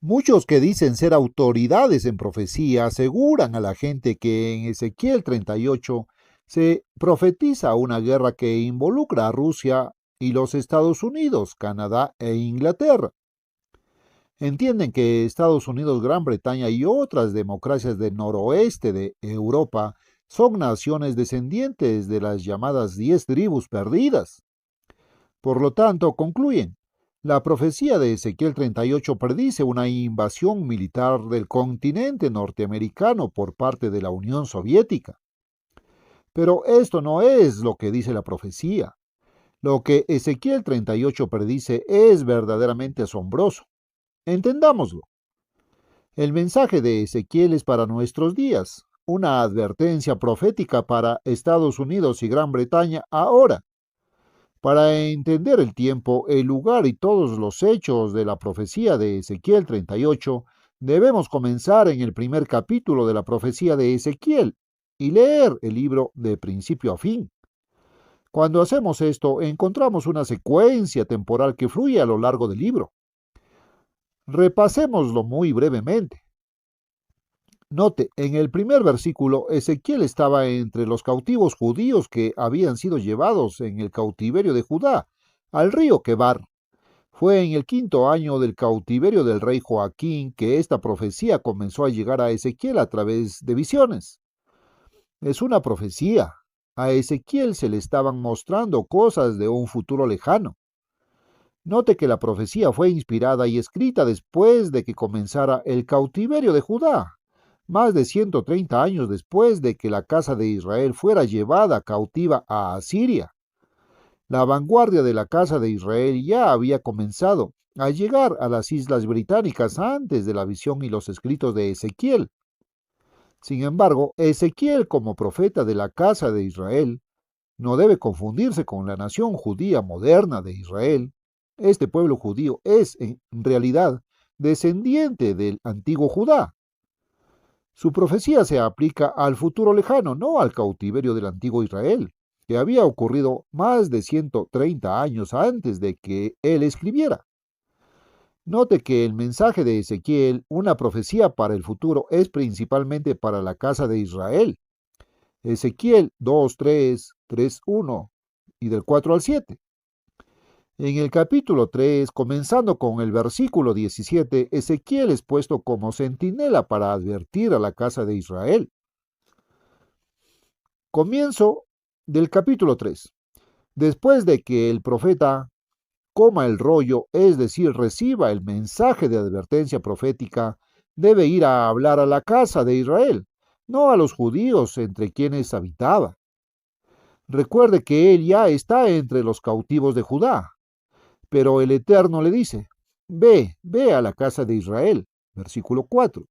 Muchos que dicen ser autoridades en profecía aseguran a la gente que en Ezequiel 38 se profetiza una guerra que involucra a Rusia y los Estados Unidos, Canadá e Inglaterra. Entienden que Estados Unidos, Gran Bretaña y otras democracias del noroeste de Europa son naciones descendientes de las llamadas 10 tribus perdidas. Por lo tanto, concluyen, la profecía de Ezequiel 38 predice una invasión militar del continente norteamericano por parte de la Unión Soviética. Pero esto no es lo que dice la profecía. Lo que Ezequiel 38 predice es verdaderamente asombroso. Entendámoslo. El mensaje de Ezequiel es para nuestros días, una advertencia profética para Estados Unidos y Gran Bretaña ahora. Para entender el tiempo, el lugar y todos los hechos de la profecía de Ezequiel 38, debemos comenzar en el primer capítulo de la profecía de Ezequiel y leer el libro de principio a fin. Cuando hacemos esto, encontramos una secuencia temporal que fluye a lo largo del libro. Repasémoslo muy brevemente. Note, en el primer versículo, Ezequiel estaba entre los cautivos judíos que habían sido llevados en el cautiverio de Judá, al río Quebar. Fue en el 5º año del cautiverio del rey Joaquín que esta profecía comenzó a llegar a Ezequiel a través de visiones. Es una profecía. A Ezequiel se le estaban mostrando cosas de un futuro lejano. Note que la profecía fue inspirada y escrita después de que comenzara el cautiverio de Judá, más de 130 años después de que la casa de Israel fuera llevada cautiva a Asiria. La vanguardia de la casa de Israel ya había comenzado a llegar a las islas británicas antes de la visión y los escritos de Ezequiel. Sin embargo, Ezequiel, como profeta de la casa de Israel, no debe confundirse con la nación judía moderna de Israel. Este pueblo judío es, en realidad, descendiente del antiguo Judá. Su profecía se aplica al futuro lejano, no al cautiverio del antiguo Israel, que había ocurrido más de 130 años antes de que él escribiera. Note que el mensaje de Ezequiel, una profecía para el futuro, es principalmente para la casa de Israel. Ezequiel 2:3, 3:1 y del 4 al 7. En el capítulo 3, comenzando con el versículo 17, Ezequiel es puesto como centinela para advertir a la casa de Israel. Comienzo del capítulo 3. Después de que el profeta coma el rollo, es decir, reciba el mensaje de advertencia profética, debe ir a hablar a la casa de Israel, no a los judíos entre quienes habitaba. Recuerde que él ya está entre los cautivos de Judá, pero el Eterno le dice, ve a la casa de Israel. Versículo 4.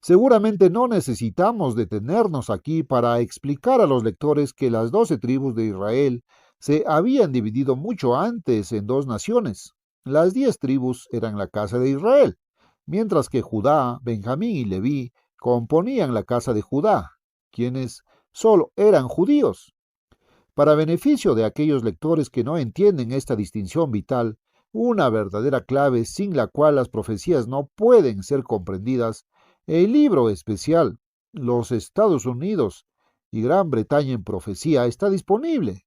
Seguramente no necesitamos detenernos aquí para explicar a los lectores que las 12 tribus de Israel se habían dividido mucho antes en dos naciones. Las 10 tribus eran la casa de Israel, mientras que Judá, Benjamín y Leví componían la casa de Judá, quienes solo eran judíos. Para beneficio de aquellos lectores que no entienden esta distinción vital, una verdadera clave sin la cual las profecías no pueden ser comprendidas, el libro especial Los Estados Unidos y Gran Bretaña en Profecía está disponible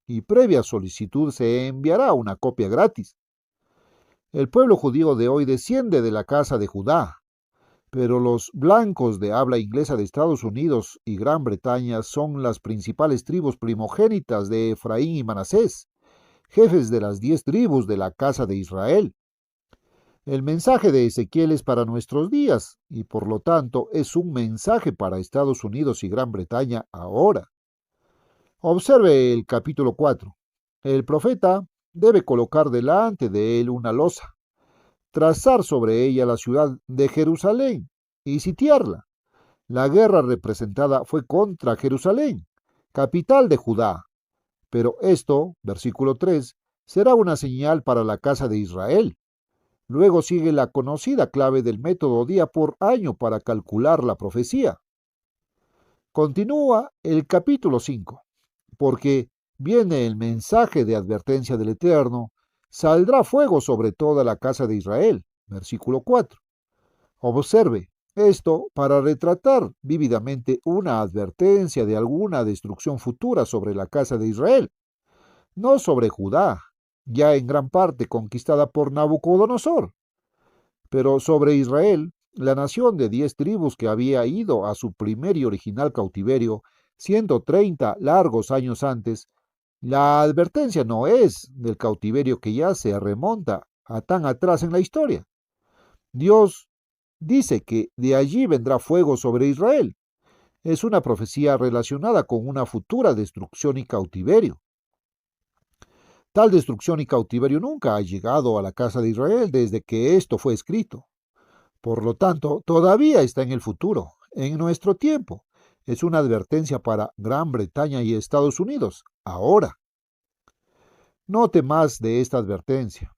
y previa solicitud se enviará una copia gratis. El pueblo judío de hoy desciende de la casa de Judá, pero los blancos de habla inglesa de Estados Unidos y Gran Bretaña son las principales tribus primogénitas de Efraín y Manasés, jefes de las 10 tribus de la casa de Israel. El mensaje de Ezequiel es para nuestros días y por lo tanto es un mensaje para Estados Unidos y Gran Bretaña ahora. Observe el capítulo 4. El profeta debe colocar delante de él una losa, trazar sobre ella la ciudad de Jerusalén y sitiarla. La guerra representada fue contra Jerusalén, capital de Judá. Pero esto, versículo 3, será una señal para la casa de Israel. Luego sigue la conocida clave del método día por año para calcular la profecía. Continúa el capítulo 5, porque viene el mensaje de advertencia del Eterno, saldrá fuego sobre toda la casa de Israel, versículo 4. Observe esto para retratar vívidamente una advertencia de alguna destrucción futura sobre la casa de Israel, no sobre Judá, ya en gran parte conquistada por Nabucodonosor, pero sobre Israel, la nación de 10 tribus que había ido a su primer y original cautiverio 130 largos años antes. La advertencia no es del cautiverio que ya se remonta a tan atrás en la historia. Dios dice que de allí vendrá fuego sobre Israel. Es una profecía relacionada con una futura destrucción y cautiverio. Tal destrucción y cautiverio nunca ha llegado a la casa de Israel desde que esto fue escrito. Por lo tanto, todavía está en el futuro, en nuestro tiempo. Es una advertencia para Gran Bretaña y Estados Unidos, ahora. Note más de esta advertencia.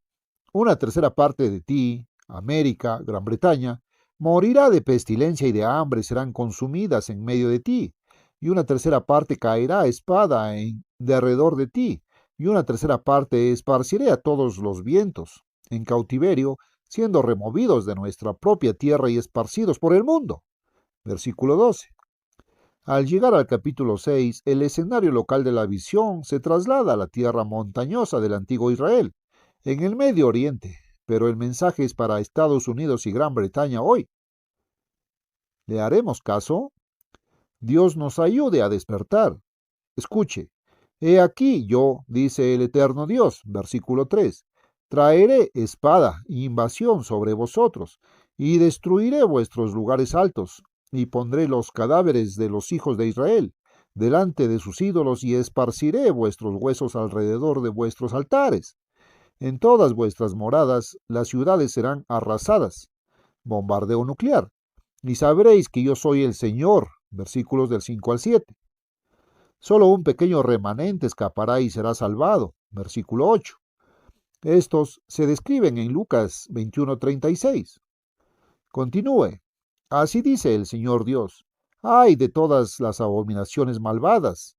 Una tercera parte de ti, América, Gran Bretaña, morirá de pestilencia y de hambre, serán consumidas en medio de ti, y una tercera parte caerá a espada en derredor de ti, y una tercera parte esparciré a todos los vientos, en cautiverio, siendo removidos de nuestra propia tierra y esparcidos por el mundo. Versículo 12. Al llegar al capítulo 6, el escenario local de la visión se traslada a la tierra montañosa del antiguo Israel, en el Medio Oriente, pero el mensaje es para Estados Unidos y Gran Bretaña hoy. ¿Le haremos caso? Dios nos ayude a despertar. Escuche, he aquí yo, dice el eterno Dios, versículo 3, traeré espada e invasión sobre vosotros, y destruiré vuestros lugares altos, y pondré los cadáveres de los hijos de Israel delante de sus ídolos, y esparciré vuestros huesos alrededor de vuestros altares. En todas vuestras moradas las ciudades serán arrasadas. Bombardeo nuclear. Y sabréis que yo soy el Señor. Versículos del 5 al 7. Solo un pequeño remanente escapará y será salvado. Versículo 8. Estos se describen en Lucas 21:36. Continúe. Así dice el Señor Dios. Ay de todas las abominaciones malvadas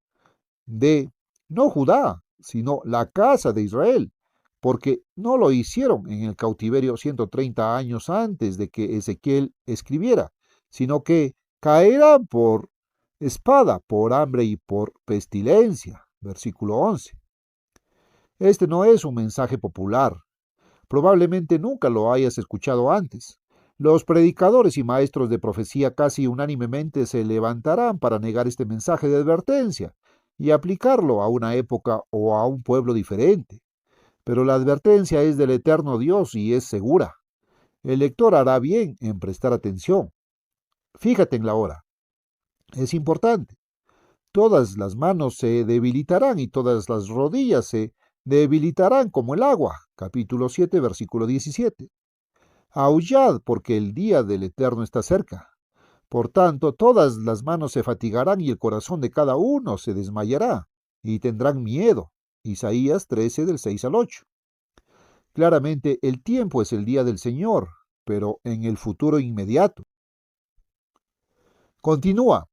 de, no Judá, sino la casa de Israel, porque no lo hicieron en el cautiverio 130 años antes de que Ezequiel escribiera, sino que caerán por espada, por hambre y por pestilencia. Versículo 11. Este no es un mensaje popular. Probablemente nunca lo hayas escuchado antes. Los predicadores y maestros de profecía casi unánimemente se levantarán para negar este mensaje de advertencia y aplicarlo a una época o a un pueblo diferente. Pero la advertencia es del eterno Dios y es segura. El lector hará bien en prestar atención. Fíjate en la hora. Es importante. Todas las manos se debilitarán y todas las rodillas se debilitarán como el agua. Capítulo 7, versículo 17. Aullad, porque el día del Eterno está cerca. Por tanto, todas las manos se fatigarán y el corazón de cada uno se desmayará, y tendrán miedo. Isaías 13, del 6 al 8. Claramente, el tiempo es el día del Señor, pero en el futuro inmediato. Continúa.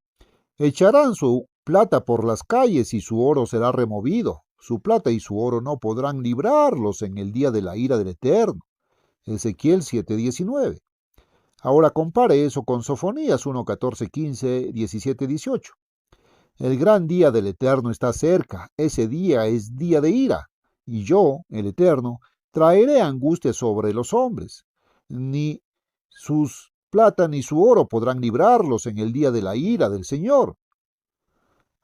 Echarán su plata por las calles y su oro será removido. Su plata y su oro no podrán librarlos en el día de la ira del Eterno. Ezequiel 7:19. Ahora compare eso con Sofonías 1:14, 15, 17, 18. El gran día del Eterno está cerca, ese día es día de ira, y yo, el Eterno, traeré angustia sobre los hombres. Ni sus plata ni su oro podrán librarlos en el día de la ira del Señor.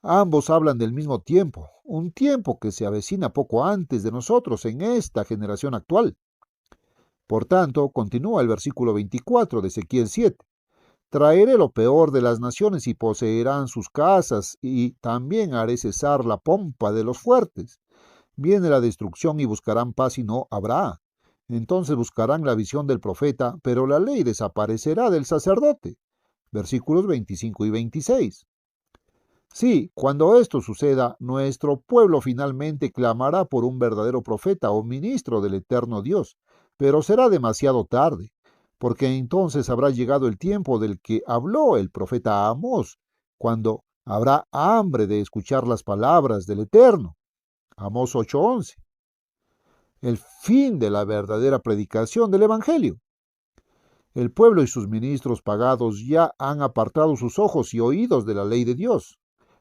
Ambos hablan del mismo tiempo, un tiempo que se avecina poco antes de nosotros en esta generación actual. Por tanto, continúa el versículo 24 de Ezequiel 7. Traeré lo peor de las naciones y poseerán sus casas, y también haré cesar la pompa de los fuertes. Viene la destrucción y buscarán paz y no habrá. Entonces buscarán la visión del profeta, pero la ley desaparecerá del sacerdote. Versículos 25 y 26. Sí, cuando esto suceda, nuestro pueblo finalmente clamará por un verdadero profeta o ministro del eterno Dios, pero será demasiado tarde, porque entonces habrá llegado el tiempo del que habló el profeta Amós, cuando habrá hambre de escuchar las palabras del Eterno. Amós 8:11. El fin de la verdadera predicación del Evangelio. El pueblo y sus ministros pagados ya han apartado sus ojos y oídos de la ley de Dios.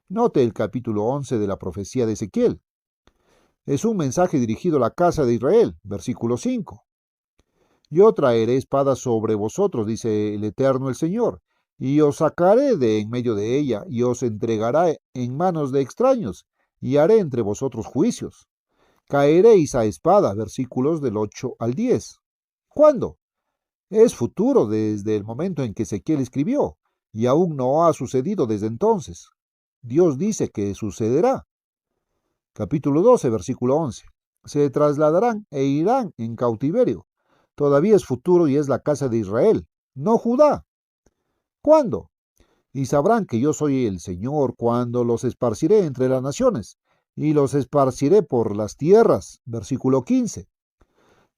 Note el capítulo 11 de la profecía de Ezequiel. Es un mensaje dirigido a la casa de Israel, versículo 5. Yo traeré espada sobre vosotros, dice el Eterno el Señor, y os sacaré de en medio de ella, y os entregará en manos de extraños, y haré entre vosotros juicios. Caeréis a espada, versículos del 8 al 10. ¿Cuándo? Es futuro desde el momento en que Ezequiel escribió, y aún no ha sucedido desde entonces. Dios dice que sucederá. Capítulo 12, versículo 11. Se trasladarán e irán en cautiverio. Todavía es futuro y es la casa de Israel, no Judá. ¿Cuándo? Y sabrán que yo soy el Señor cuando los esparciré entre las naciones, y los esparciré por las tierras. Versículo 15.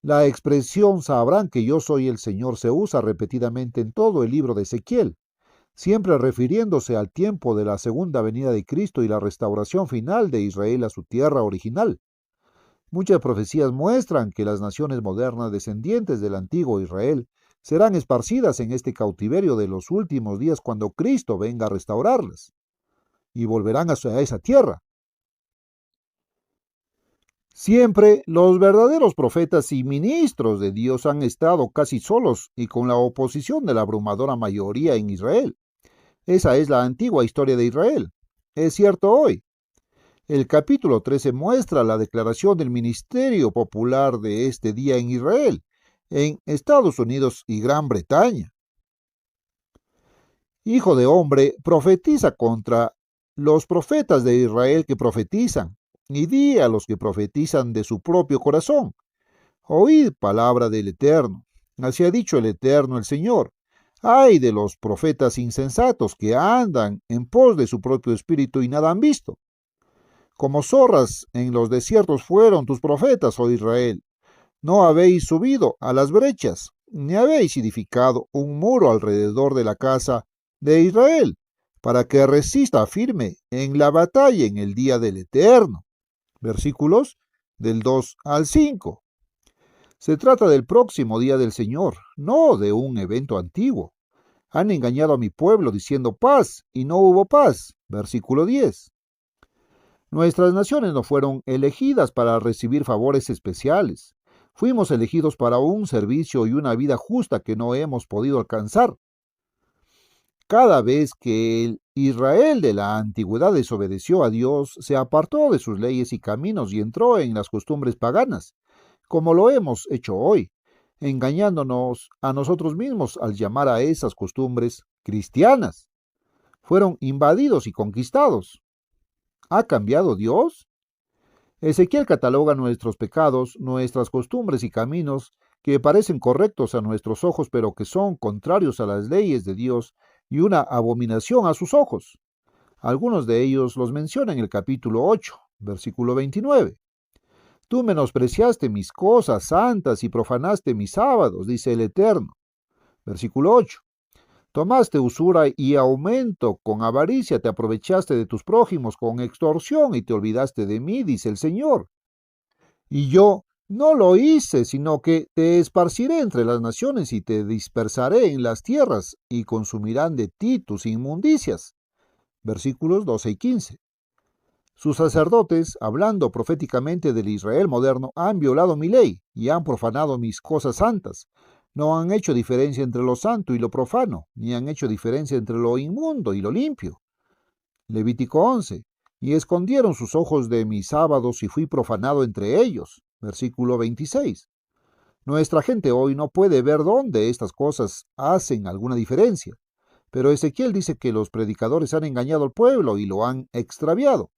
La expresión sabrán que yo soy el Señor se usa repetidamente en todo el libro de Ezequiel, siempre refiriéndose al tiempo de la segunda venida de Cristo y la restauración final de Israel a su tierra original. Muchas profecías muestran que las naciones modernas descendientes del antiguo Israel serán esparcidas en este cautiverio de los últimos días cuando Cristo venga a restaurarlas, y volverán a esa tierra. Siempre los verdaderos profetas y ministros de Dios han estado casi solos y con la oposición de la abrumadora mayoría en Israel. Esa es la antigua historia de Israel. Es cierto hoy. El capítulo 13 muestra la declaración del ministerio popular de este día en Israel, en Estados Unidos y Gran Bretaña. Hijo de hombre, profetiza contra los profetas de Israel que profetizan, y di a los que profetizan de su propio corazón. Oíd palabra del Eterno. Así ha dicho el Eterno el Señor. Ay de los profetas insensatos que andan en pos de su propio espíritu y nada han visto. Como zorras en los desiertos fueron tus profetas, oh Israel. No habéis subido a las brechas, ni habéis edificado un muro alrededor de la casa de Israel, para que resista firme en la batalla en el día del Eterno. Versículos del 2 al 5. Se trata del próximo día del Señor, no de un evento antiguo. Han engañado a mi pueblo diciendo paz, y no hubo paz. Versículo 10. Nuestras naciones no fueron elegidas para recibir favores especiales. Fuimos elegidos para un servicio y una vida justa que no hemos podido alcanzar. Cada vez que el Israel de la antigüedad desobedeció a Dios, se apartó de sus leyes y caminos y entró en las costumbres paganas, como lo hemos hecho hoy, engañándonos a nosotros mismos al llamar a esas costumbres cristianas. Fueron invadidos y conquistados. ¿Ha cambiado Dios? Ezequiel cataloga nuestros pecados, nuestras costumbres y caminos que parecen correctos a nuestros ojos, pero que son contrarios a las leyes de Dios y una abominación a sus ojos. Algunos de ellos los menciona en el capítulo 8, versículo 29. Tú menospreciaste mis cosas santas y profanaste mis sábados, dice el Eterno. Versículo 8. Tomaste usura y aumento, con avaricia te aprovechaste de tus prójimos, con extorsión y te olvidaste de mí, dice el Señor. Y yo no lo hice, sino que te esparciré entre las naciones y te dispersaré en las tierras, y consumirán de ti tus inmundicias. Versículos 12 y 15. Sus sacerdotes, hablando proféticamente del Israel moderno, han violado mi ley y han profanado mis cosas santas. No han hecho diferencia entre lo santo y lo profano, ni han hecho diferencia entre lo inmundo y lo limpio. Levítico 11. Y escondieron sus ojos de mis sábados y fui profanado entre ellos. Versículo 26. Nuestra gente hoy no puede ver dónde estas cosas hacen alguna diferencia. Pero Ezequiel dice que los predicadores han engañado al pueblo y lo han extraviado.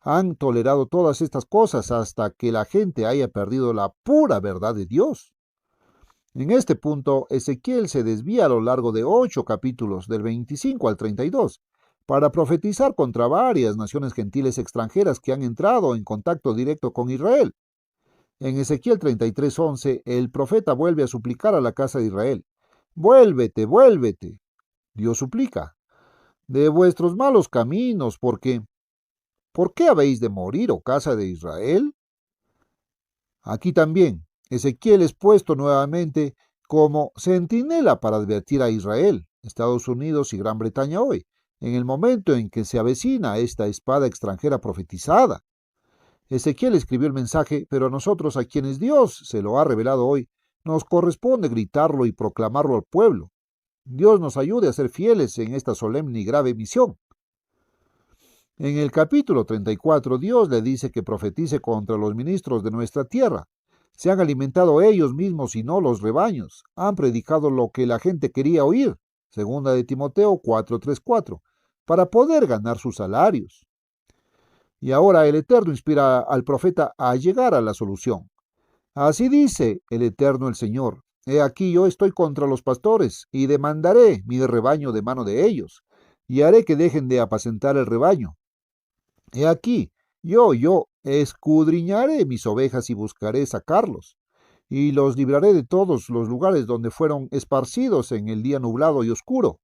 Han tolerado todas estas cosas hasta que la gente haya perdido la pura verdad de Dios. En este punto, Ezequiel se desvía a lo largo de 8 capítulos, del 25 al 32, para profetizar contra varias naciones gentiles extranjeras que han entrado en contacto directo con Israel. En Ezequiel 33:11, el profeta vuelve a suplicar a la casa de Israel: «Vuélvete, vuélvete». Dios suplica: «De vuestros malos caminos, ¿por qué habéis de morir, oh casa de Israel?». Aquí también, Ezequiel es puesto nuevamente como centinela para advertir a Israel, Estados Unidos y Gran Bretaña hoy, en el momento en que se avecina esta espada extranjera profetizada. Ezequiel escribió el mensaje, pero a nosotros, a quienes Dios se lo ha revelado hoy, nos corresponde gritarlo y proclamarlo al pueblo. Dios nos ayude a ser fieles en esta solemne y grave misión. En el capítulo 34, Dios le dice que profetice contra los ministros de nuestra tierra. Se han alimentado ellos mismos y no los rebaños. Han predicado lo que la gente quería oír, segunda de Timoteo 4:3-4, para poder ganar sus salarios. Y ahora el Eterno inspira al profeta a llegar a la solución. Así dice el Eterno el Señor: He aquí yo estoy contra los pastores, y demandaré mi rebaño de mano de ellos, y haré que dejen de apacentar el rebaño. He aquí, yo escudriñaré mis ovejas y buscaré sacarlos, y los libraré de todos los lugares donde fueron esparcidos en el día nublado y oscuro,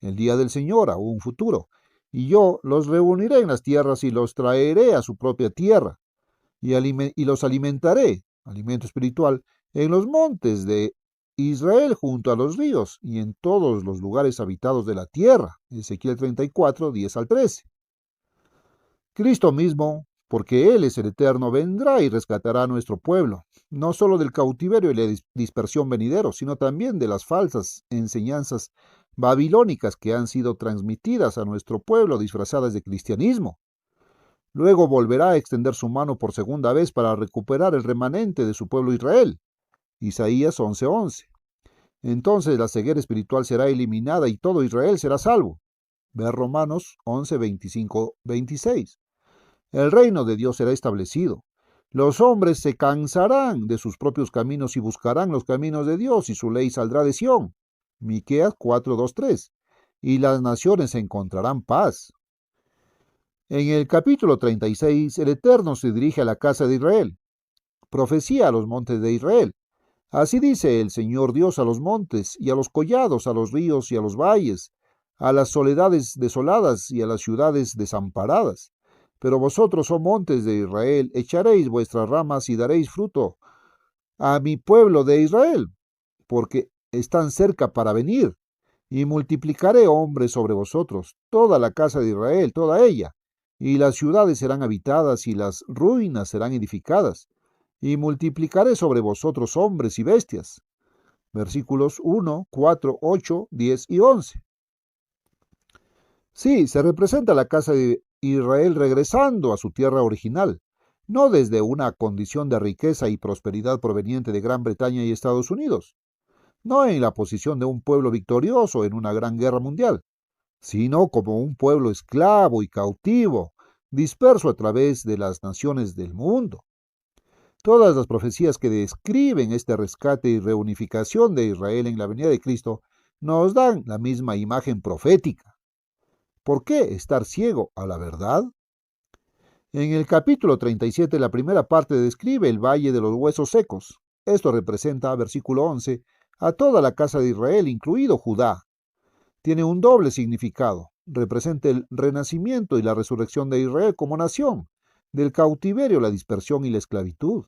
el día del Señor, aún futuro. Y yo los reuniré en las tierras y los traeré a su propia tierra, y los alimentaré, alimento espiritual, en los montes de Israel junto a los ríos y en todos los lugares habitados de la tierra. Ezequiel 34, 10-13. Cristo mismo, porque Él es el Eterno, vendrá y rescatará a nuestro pueblo, no solo del cautiverio y la dispersión venidero, sino también de las falsas enseñanzas babilónicas que han sido transmitidas a nuestro pueblo disfrazadas de cristianismo. Luego volverá a extender su mano por segunda vez para recuperar el remanente de su pueblo Israel. Isaías 11:11. Entonces la ceguera espiritual será eliminada y todo Israel será salvo. Ver Romanos 11:25-26. El reino de Dios será establecido. Los hombres se cansarán de sus propios caminos y buscarán los caminos de Dios, y su ley saldrá de Sión. Miqueas 4:2-3. Y las naciones encontrarán paz. En el capítulo 36, el Eterno se dirige a la casa de Israel. Profecía a los montes de Israel. Así dice el Señor Dios a los montes, y a los collados, a los ríos y a los valles, a las soledades desoladas y a las ciudades desamparadas. Pero vosotros, oh montes de Israel, echaréis vuestras ramas y daréis fruto a mi pueblo de Israel, porque están cerca para venir, y multiplicaré hombres sobre vosotros, toda la casa de Israel, toda ella, y las ciudades serán habitadas y las ruinas serán edificadas, y multiplicaré sobre vosotros hombres y bestias. Versículos 1, 4, 8, 10 y 11. Sí, se representa la casa de Israel regresando a su tierra original, no desde una condición de riqueza y prosperidad proveniente de Gran Bretaña y Estados Unidos, no en la posición de un pueblo victorioso en una gran guerra mundial, sino como un pueblo esclavo y cautivo, disperso a través de las naciones del mundo. Todas las profecías que describen este rescate y reunificación de Israel en la venida de Cristo nos dan la misma imagen profética. ¿Por qué estar ciego a la verdad? En el capítulo 37, la primera parte describe el valle de los huesos secos. Esto representa, versículo 11, a toda la casa de Israel, incluido Judá. Tiene un doble significado. Representa el renacimiento y la resurrección de Israel como nación, del cautiverio, la dispersión y la esclavitud.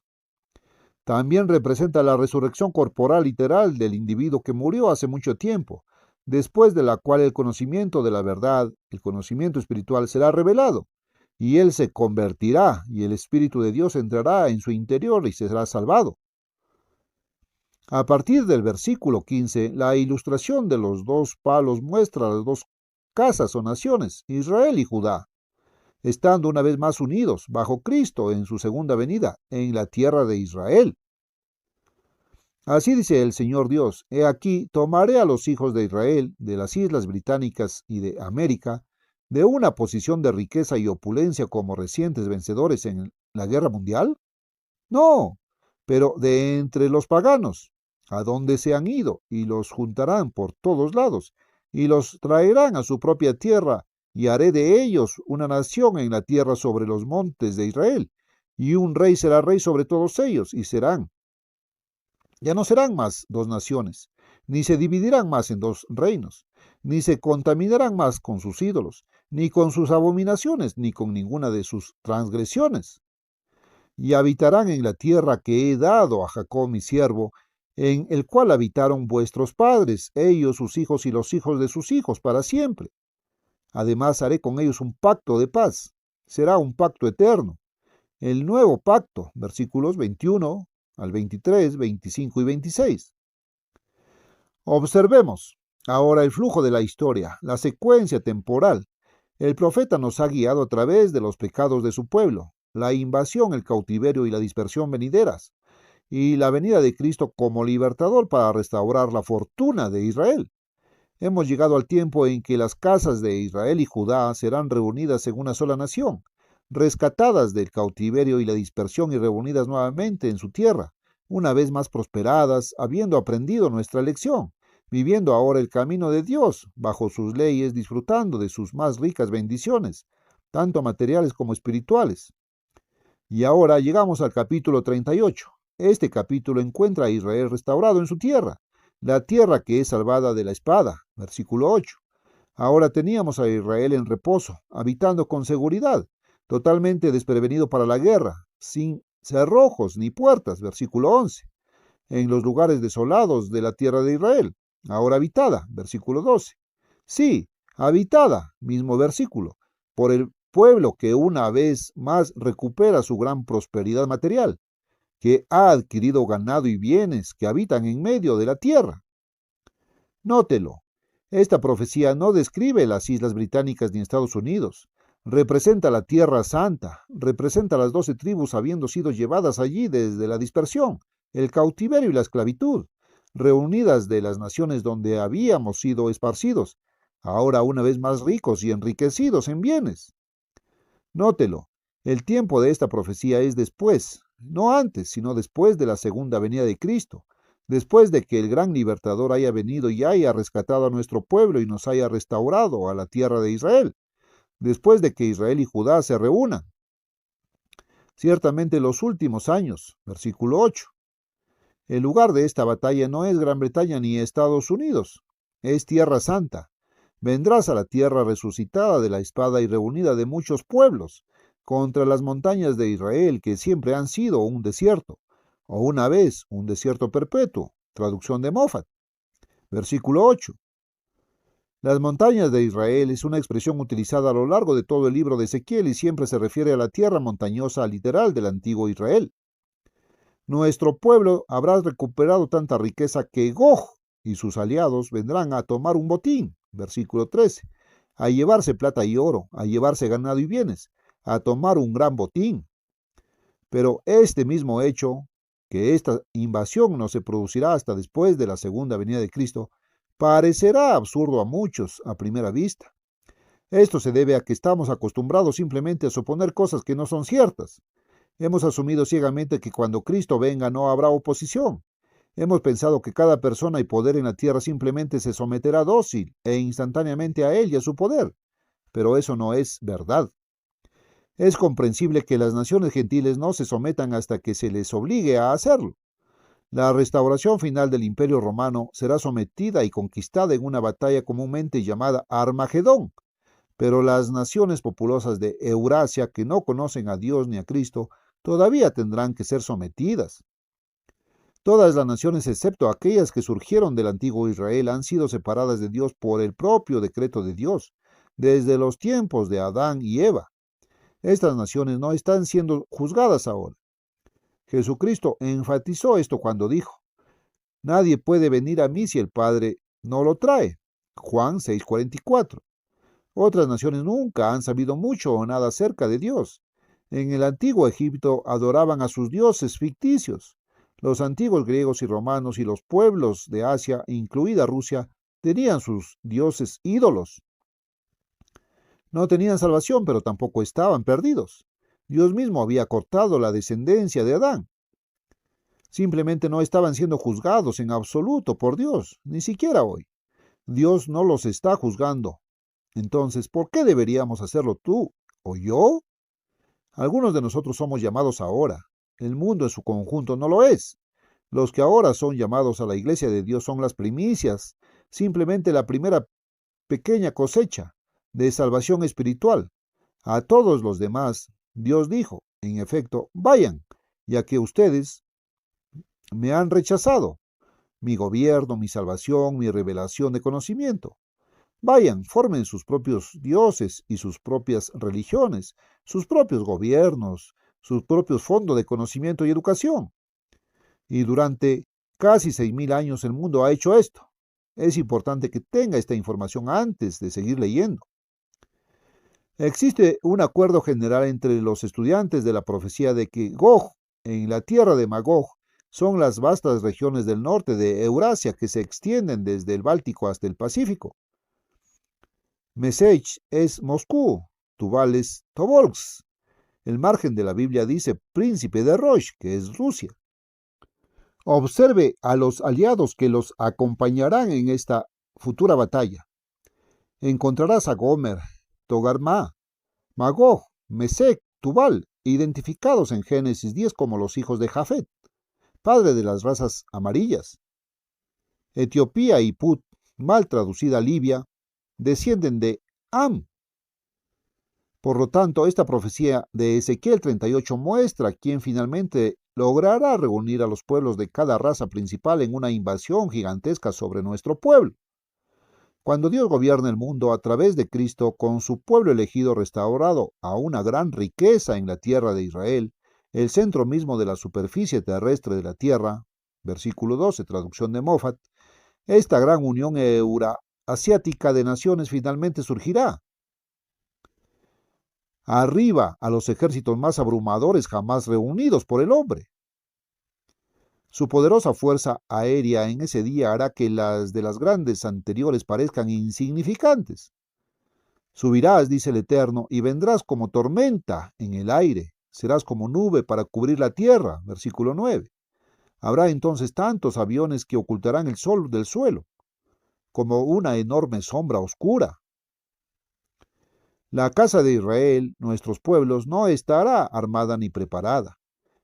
También representa la resurrección corporal literal del individuo que murió hace mucho tiempo, después de la cual el conocimiento de la verdad, el conocimiento espiritual será revelado, y él se convertirá, y el Espíritu de Dios entrará en su interior y será salvado. A partir del versículo 15, la ilustración de los dos palos muestra las dos casas o naciones, Israel y Judá, estando una vez más unidos bajo Cristo en su segunda venida en la tierra de Israel. Así dice el Señor Dios: He aquí, tomaré a los hijos de Israel, de las islas británicas y de América, de una posición de riqueza y opulencia como recientes vencedores en la guerra mundial. No, pero de entre los paganos, a donde se han ido, y los juntarán por todos lados, y los traerán a su propia tierra, y haré de ellos una nación en la tierra sobre los montes de Israel, y un rey será rey sobre todos ellos, y ya no serán más dos naciones, ni se dividirán más en dos reinos, ni se contaminarán más con sus ídolos, ni con sus abominaciones, ni con ninguna de sus transgresiones. Y habitarán en la tierra que he dado a Jacob mi siervo, en el cual habitaron vuestros padres, ellos, sus hijos y los hijos de sus hijos, para siempre. Además haré con ellos un pacto de paz. Será un pacto eterno. El nuevo pacto, versículos 21 al 23, 25 y 26. Observemos ahora el flujo de la historia, la secuencia temporal. El profeta nos ha guiado a través de los pecados de su pueblo, la invasión, el cautiverio y la dispersión venideras, y la venida de Cristo como libertador para restaurar la fortuna de Israel. Hemos llegado al tiempo en que las casas de Israel y Judá serán reunidas en una sola nación, rescatadas del cautiverio y la dispersión y reunidas nuevamente en su tierra, una vez más prosperadas, habiendo aprendido nuestra lección, viviendo ahora el camino de Dios, bajo sus leyes, disfrutando de sus más ricas bendiciones, tanto materiales como espirituales. Y ahora llegamos al capítulo 38. Este capítulo encuentra a Israel restaurado en su tierra, la tierra que es salvada de la espada, versículo 8. Ahora teníamos a Israel en reposo, habitando con seguridad, totalmente desprevenido para la guerra, sin cerrojos ni puertas, versículo 11, en los lugares desolados de la tierra de Israel, ahora habitada, versículo 12. Sí, habitada, mismo versículo, por el pueblo que una vez más recupera su gran prosperidad material, que ha adquirido ganado y bienes que habitan en medio de la tierra. Nótelo, esta profecía no describe las Islas Británicas ni Estados Unidos. Representa la Tierra Santa, representa las 12 tribus habiendo sido llevadas allí desde la dispersión, el cautiverio y la esclavitud, reunidas de las naciones donde habíamos sido esparcidos, ahora una vez más ricos y enriquecidos en bienes. Nótelo, el tiempo de esta profecía es después, no antes, sino después de la segunda venida de Cristo, después de que el gran libertador haya venido y haya rescatado a nuestro pueblo y nos haya restaurado a la tierra de Israel, después de que Israel y Judá se reúnan. Ciertamente los últimos años, versículo 8. El lugar de esta batalla no es Gran Bretaña ni Estados Unidos, es Tierra Santa. Vendrás a la tierra resucitada de la espada y reunida de muchos pueblos, contra las montañas de Israel que siempre han sido un desierto, o una vez un desierto perpetuo, traducción de Moffat. Versículo 8. Las montañas de Israel es una expresión utilizada a lo largo de todo el libro de Ezequiel y siempre se refiere a la tierra montañosa literal del antiguo Israel. Nuestro pueblo habrá recuperado tanta riqueza que Gog y sus aliados vendrán a tomar un botín, versículo 13, a llevarse plata y oro, a llevarse ganado y bienes, a tomar un gran botín. Pero este mismo hecho, que esta invasión no se producirá hasta después de la segunda venida de Cristo, parecerá absurdo a muchos a primera vista. Esto se debe a que estamos acostumbrados simplemente a suponer cosas que no son ciertas. Hemos asumido ciegamente que cuando Cristo venga no habrá oposición. Hemos pensado que cada persona y poder en la tierra simplemente se someterá dócil e instantáneamente a él y a su poder. Pero eso no es verdad. Es comprensible que las naciones gentiles no se sometan hasta que se les obligue a hacerlo. La restauración final del Imperio Romano será sometida y conquistada en una batalla comúnmente llamada Armagedón, pero las naciones populosas de Eurasia que no conocen a Dios ni a Cristo todavía tendrán que ser sometidas. Todas las naciones, excepto aquellas que surgieron del antiguo Israel, han sido separadas de Dios por el propio decreto de Dios, desde los tiempos de Adán y Eva. Estas naciones no están siendo juzgadas ahora. Jesucristo enfatizó esto cuando dijo: nadie puede venir a mí si el Padre no lo trae. Juan 6:44. Otras naciones nunca han sabido mucho o nada acerca de Dios. En el antiguo Egipto adoraban a sus dioses ficticios. Los antiguos griegos y romanos y los pueblos de Asia, incluida Rusia, tenían sus dioses ídolos. No tenían salvación, pero tampoco estaban perdidos. Dios mismo había cortado la descendencia de Adán. Simplemente no estaban siendo juzgados en absoluto por Dios, ni siquiera hoy. Dios no los está juzgando. Entonces, ¿por qué deberíamos hacerlo tú o yo? Algunos de nosotros somos llamados ahora. El mundo en su conjunto no lo es. Los que ahora son llamados a la iglesia de Dios son las primicias, simplemente la primera pequeña cosecha de salvación espiritual. A todos los demás, Dios dijo, en efecto, vayan, ya que ustedes me han rechazado. mi gobierno, mi salvación, mi revelación de conocimiento. Vayan, formen sus propios dioses y sus propias religiones, sus propios gobiernos, sus propios fondos de conocimiento y educación. Y durante casi 6.000 años el mundo ha hecho esto. Es importante que tenga esta información antes de seguir leyendo. Existe un acuerdo general entre los estudiantes de la profecía de que Gog, en la tierra de Magog, son las vastas regiones del norte de Eurasia que se extienden desde el Báltico hasta el Pacífico. Mesech es Moscú, Tubal es Tobolsk. El margen de la Biblia dice príncipe de Rosh, que es Rusia. Observe a los aliados que los acompañarán en esta futura batalla. Encontrarás a Gomer, Togarma, Magog, Mesec, Tubal, identificados en Génesis 10 como los hijos de Jafet, padre de las razas amarillas. Etiopía y Put, mal traducida Libia, descienden de Am. Por lo tanto, esta profecía de Ezequiel 38 muestra quién finalmente logrará reunir a los pueblos de cada raza principal en una invasión gigantesca sobre nuestro pueblo. Cuando Dios gobierna el mundo a través de Cristo, con su pueblo elegido restaurado a una gran riqueza en la tierra de Israel, el centro mismo de la superficie terrestre de la tierra, versículo 12, traducción de Moffat, esta gran unión euroasiática de naciones finalmente surgirá. Arriba a los ejércitos más abrumadores jamás reunidos por el hombre. Su poderosa fuerza aérea en ese día hará que las de las grandes anteriores parezcan insignificantes. Subirás, dice el Eterno, y vendrás como tormenta en el aire, serás como nube para cubrir la tierra, versículo 9. Habrá entonces tantos aviones que ocultarán el sol del suelo, como una enorme sombra oscura. La casa de Israel, nuestros pueblos, no estará armada ni preparada.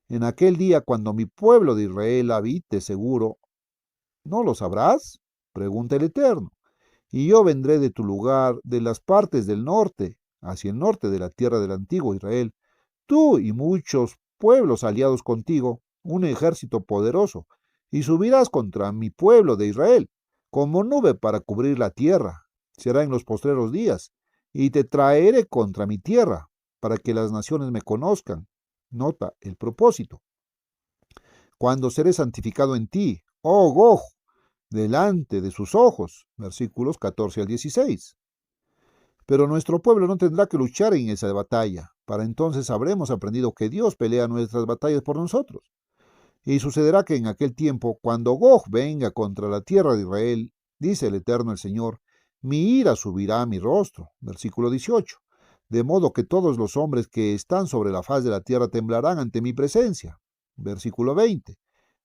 En aquel día, cuando mi pueblo de Israel habite seguro, ¿no lo sabrás? Pregunta el Eterno. Y yo vendré de tu lugar, de las partes del norte, hacia el norte de la tierra del antiguo Israel, tú y muchos pueblos aliados contigo, un ejército poderoso, y subirás contra mi pueblo de Israel, como nube para cubrir la tierra. Será en los postreros días, y te traeré contra mi tierra, para que las naciones me conozcan. Nota el propósito. Cuando seré santificado en ti, oh Gog, delante de sus ojos. Versículos 14 al 16. Pero nuestro pueblo no tendrá que luchar en esa batalla. Para entonces habremos aprendido que Dios pelea nuestras batallas por nosotros. Y sucederá que en aquel tiempo, cuando Gog venga contra la tierra de Israel, dice el Eterno el Señor, mi ira subirá a mi rostro. Versículo 18. De modo que todos los hombres que están sobre la faz de la tierra temblarán ante mi presencia. Versículo 20.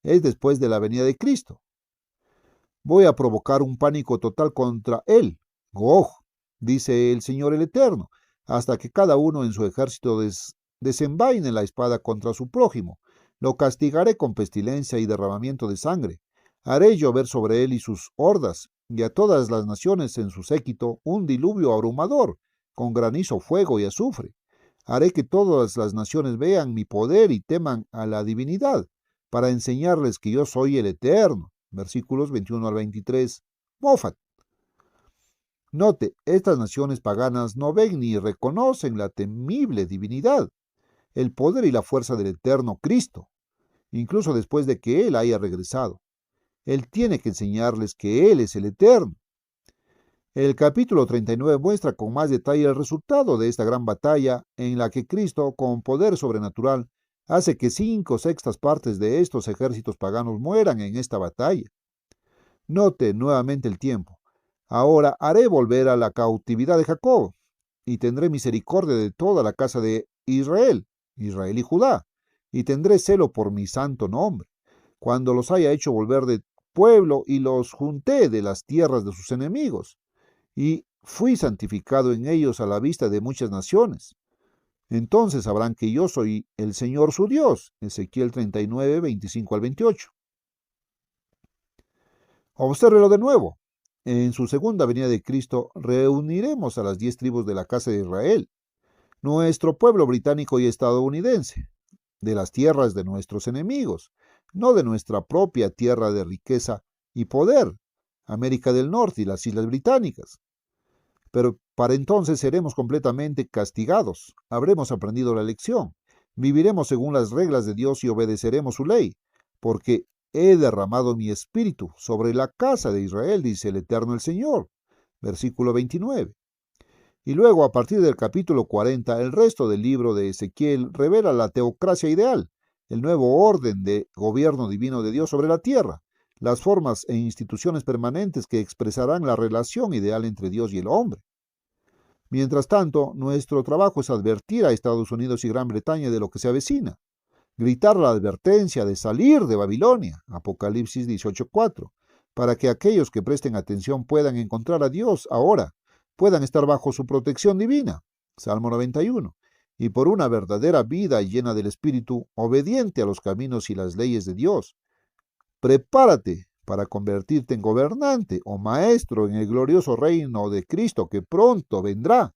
Es después de la venida de Cristo. Voy a provocar un pánico total contra él, Gog, dice el Señor el Eterno, hasta que cada uno en su ejército desenvaine la espada contra su prójimo. Lo castigaré con pestilencia y derramamiento de sangre. Haré llover sobre él y sus hordas, y a todas las naciones en su séquito, un diluvio abrumador, con granizo, fuego y azufre. Haré que todas las naciones vean mi poder y teman a la divinidad, para enseñarles que yo soy el Eterno. Versículos 21 al 23. Moffat. Note, estas naciones paganas no ven ni reconocen la temible divinidad, el poder y la fuerza del eterno Cristo, incluso después de que Él haya regresado. Él tiene que enseñarles que Él es el Eterno. El capítulo 39 muestra con más detalle el resultado de esta gran batalla en la que Cristo, con poder sobrenatural, hace que 5/6 partes de estos ejércitos paganos mueran en esta batalla. Note nuevamente el tiempo. Ahora haré volver a la cautividad de Jacob, y tendré misericordia de toda la casa de Israel, Israel y Judá, y tendré celo por mi santo nombre, cuando los haya hecho volver de pueblo y los junté de las tierras de sus enemigos, y fui santificado en ellos a la vista de muchas naciones. Entonces sabrán que yo soy el Señor su Dios. Ezequiel 39, 25 al 28. Obsérvelo de nuevo. En su segunda venida de Cristo reuniremos a las 10 tribus de la casa de Israel, nuestro pueblo británico y estadounidense, de las tierras de nuestros enemigos, no de nuestra propia tierra de riqueza y poder, América del Norte y las Islas Británicas. Pero para entonces seremos completamente castigados. Habremos aprendido la lección. Viviremos según las reglas de Dios y obedeceremos su ley, porque he derramado mi espíritu sobre la casa de Israel, dice el Eterno el Señor. Versículo 29. Y luego, a partir del capítulo 40, el resto del libro de Ezequiel revela la teocracia ideal, el nuevo orden de gobierno divino de Dios sobre la tierra, las formas e instituciones permanentes que expresarán la relación ideal entre Dios y el hombre. Mientras tanto, nuestro trabajo es advertir a Estados Unidos y Gran Bretaña de lo que se avecina, gritar la advertencia de salir de Babilonia, Apocalipsis 18:4, para que aquellos que presten atención puedan encontrar a Dios ahora, puedan estar bajo su protección divina, Salmo 91, y por una verdadera vida llena del Espíritu, obediente a los caminos y las leyes de Dios. Prepárate para convertirte en gobernante o maestro en el glorioso reino de Cristo que pronto vendrá.